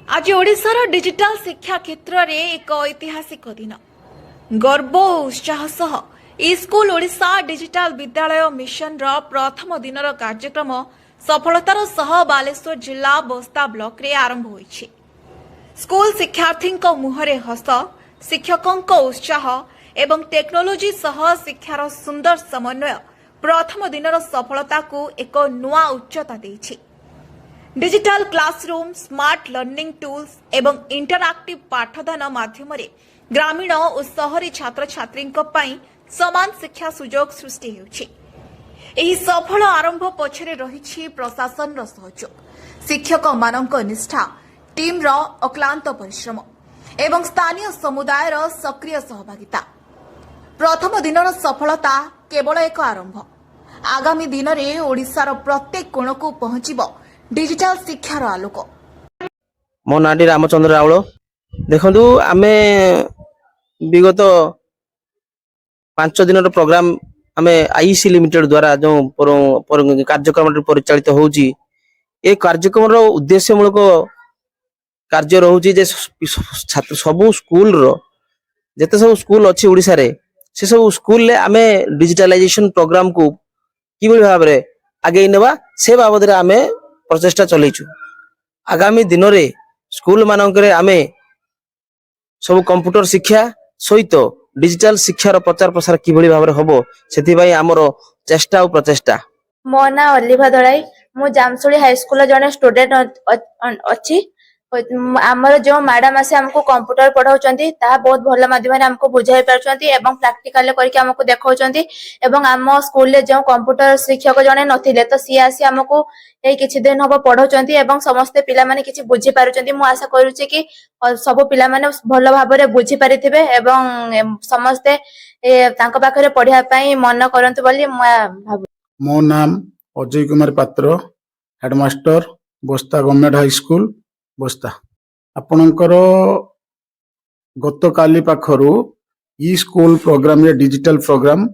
आज ओडिशार डिजिटल शिक्षा क्षेत्र में एक ऐतिहासिक दिन गर्व और उत्साह सह स्कूल ओडिशा डिजिटल विद्यालय मिशन रो प्रथम दिन कार्यक्रम सफलतार सह बालेश्वर जिला बस्ता ब्लॉक रे आरंभ होईछि। स्कूल शिक्षार्थी मुहरे हस शिक्षकों उत्साह एवं टेक्नोलोजी सह शिक्षार सुंदर समन्वय प्रथम दिन सफलता को एक नुआ उच्चता देछि। Digital classroom smart learning tools एवं इंटरएक्टिव पाठदान माध्यम ग्रामीण और शहरी छात्र छात्री समान शिक्षा सुजोग सृष्टि होउछि। एही सफल आरंभ पछरे रहिछि प्रशासन रो सहयोग शिक्षक मानक निष्ठा टीम रो अक्लांत परिश्रम एवं स्थानीय समुदाय रो सक्रिय सहभागिता। प्रथम दिन सफलता केवल एक आरंभ। आगामी दिन में ओडिशार प्रत्येक कोण को पहुंचीबो डिजिटल शिक्षार आलोक। मो नाटी रामचंद्र राउल। देखु आम विगत 5 दिन प्रोग्राम आम आईसी लिमिटेड द्वारा जो कार्यक्रम परिचालित होउची ए कार्यक्रम उद्देश्यमूलक कार्य रोचे छात्र सबू स्कूल जिते सब स्कूल अच्छी ओडिशा रे से सब स्कूल आम डिजिटलाइजेशन प्रोग्राम को कि भाव में आगे नेबा से बाबद आम प्रचेष्टा चलैछु। आगामी दिन में स्कूल मानकरे आमे सब कंप्यूटर शिक्षा सहित डिजिटल शिक्षार प्रचार प्रसार किभली भाव में होबो सेथिबाई हमर चेष्टा और प्रचेष्टा। मो ना अलिभा दळाई मु जामसुली हाई स्कूल जने स्टूडेंट अछि। आमर जो मैडम आसे हमको कंप्यूटर पढ़ाउचंती ता बहुत भल माध्यम हमको बुझाई पारचंती एवं प्रैक्टिकल करके हमको देखाउचंती एवं आम स्कूल ले जो कंप्यूटर शिक्षक जने नथिले तो सी आसी हमको ए किछि दिन हबो पढ़ाउचंती एवं समस्त पिला माने किछि बुझी पारुचंती। मु आशा करूची कि सब पिला माने भल भाव रे बुझी पारिथिबे एवं समस्त तांको पाखरे पढिया पई मन करंतु बोली मु भाबु। मो नाम अजय कुमार पात्र, हेडमास्टर बस्ता गवर्नमेंट हाई स्कूल बस्ता। आपणकर गत काली पाखरु ई स्कूल प्रोग्राम रे डिजिटल प्रोग्राम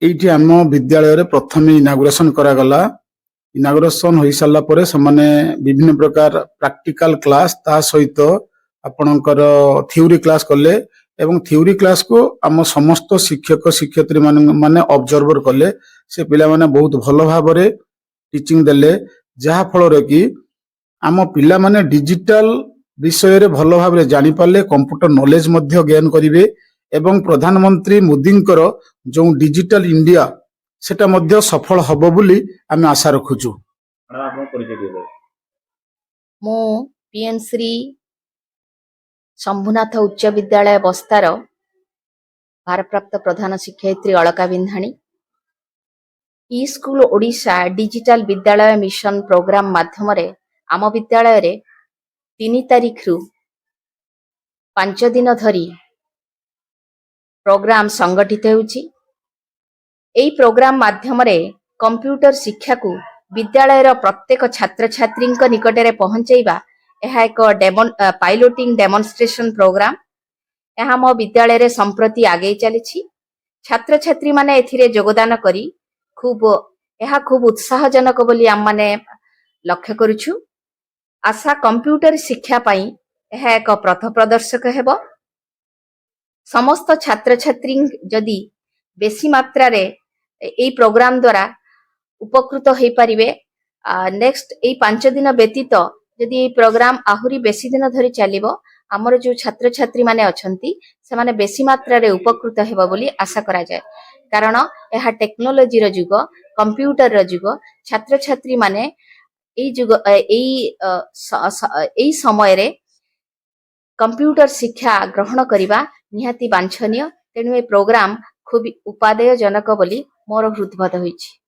एठी आम विद्यालय रे प्रथम इनागुरेशन करा गला। इनागुरेशन होई साला परे समाने विभिन्न प्रकार प्रैक्टिकल क्लास ता सहित आपणकर थ्योरी क्लास कले एवं थ्योरी क्लास को आम समस्त शिक्षक शिक्षयित्री माने ऑब्जर्वर कले। से पिला माने बहुत भल भाव रे टीचिंग देले जहा फल रे कि आम पिला माने डिजिटल विषय रे भल भाव रे जानि पाले कंप्यूटर नॉलेज मध्य गेन करिवे एवं प्रधानमंत्री मोदींकर जो डिजिटल इंडिया सेटा मध्य सफल हबो बोली आम आशा रखुछु। मो पीएन श्री शंभुनाथ उच्च विद्यालय बस्तार भारप्राप्त प्रधान शिक्षयित्री अलका बिंधाणी। ई स्कूल ओडिशा डिजिटल विद्यालय मिशन प्रोग्राम माध्यम रे आम विद्यालय रे 3 तारिख रु 5 दिन धरी प्रोग्राम संगठित होउची। एई प्रोग्राम माध्यम रे कंप्यूटर शिक्षा को विद्यालय रो प्रत्येक छात्र छात्री निकट रे पहुंचैबा एहा एक पाइलोटिंग डेमोन्स्ट्रेशन प्रोग्राम। एहा मो विद्यालय रे संप्रति आगे चलीछि। छात्र छात्री माने एथिरे योगदान करी खूब उत्साहजनक बोली आम माने लक्ष्य करूछु। आशा कंप्यूटर शिक्षा पाई एहा एक पथ प्रदर्शक हेबो। समस्त छात्र छात्री जदि बेसी मात्रा रे एई प्रोग्राम द्वारा उपकृत होई परिबे नेक्स्ट एई 5 दिन व्यतीत जदि एई प्रोग्राम आहुरी बेसी दिन धरि चलिबो हमर जो छात्र छात्री माने अछंती से माने बेसी मात्रा रे उपकृत हेबो बोली आशा करा जाय। कारण एहा टेक्नोलॉजी रो जुग कंप्यूटर रो जुग छात्र छात्री माने एई जुग एई समय रे कंप्यूटर शिक्षा ग्रहण करिबा निहाती वांछनीय। तेणु ए प्रोग्राम खूब उपादेय जनक बोली मोर हृदबोध होईछि।